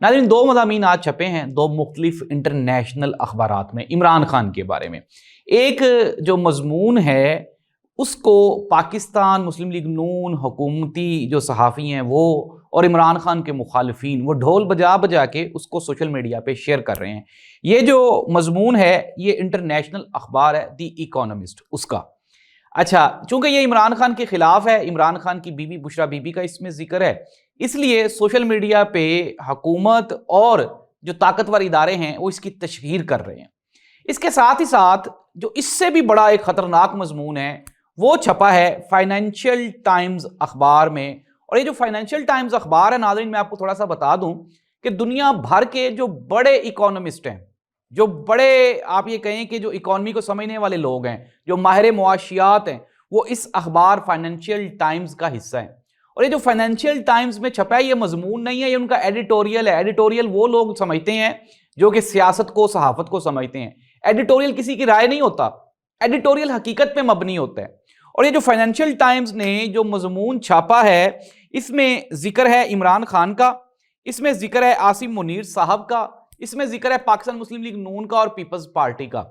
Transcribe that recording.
ناظرین، دو مضامین آج چھپے ہیں دو مختلف انٹرنیشنل اخبارات میں عمران خان کے بارے میں۔ ایک جو مضمون ہے اس کو پاکستان مسلم لیگ نون حکومتی جو صحافی ہیں وہ اور عمران خان کے مخالفین وہ ڈھول بجا بجا کے اس کو سوشل میڈیا پہ شیئر کر رہے ہیں۔ یہ جو مضمون ہے یہ انٹرنیشنل اخبار ہے دی اکانومسٹ اس کا۔ اچھا، چونکہ یہ عمران خان کے خلاف ہے، عمران خان کی بیوی بشرا بی بی کا اس میں ذکر ہے، اس لیے سوشل میڈیا پہ حکومت اور جو طاقتور ادارے ہیں وہ اس کی تشہیر کر رہے ہیں۔ اس کے ساتھ ہی ساتھ جو اس سے بھی بڑا ایک خطرناک مضمون ہے وہ چھپا ہے فائنینشیل ٹائمز اخبار میں۔ اور یہ جو فائنینشیل ٹائمز اخبار ہے ناظرین، میں آپ کو تھوڑا سا بتا دوں کہ دنیا بھر کے جو بڑے اکانومسٹ ہیں، جو بڑے آپ یہ کہیں کہ جو اکانومی کو سمجھنے والے لوگ ہیں، جو ماہر معاشیات ہیں، وہ اس اخبار فائنینشیل ٹائمز کا حصہ ہیں۔ اور یہ جو فائنینشیل ٹائمز میں چھپا ہے یہ مضمون نہیں ہے، یہ ان کا ایڈیٹوریل ہے۔ ایڈیٹوریل وہ لوگ سمجھتے ہیں جو کہ سیاست کو صحافت کو سمجھتے ہیں۔ ایڈیٹوریل کسی کی رائے نہیں ہوتا، ایڈیٹوریل حقیقت پہ مبنی ہوتا ہے۔ اور یہ جو فائنینشیل ٹائمز نے جو مضمون چھاپا ہے اس میں ذکر ہے عمران خان کا، اس میں ذکر ہے عاصم منیر صاحب کا، اس میں ذکر ہے پاکستان مسلم لیگ نون کا اور پیپلز پارٹی کا۔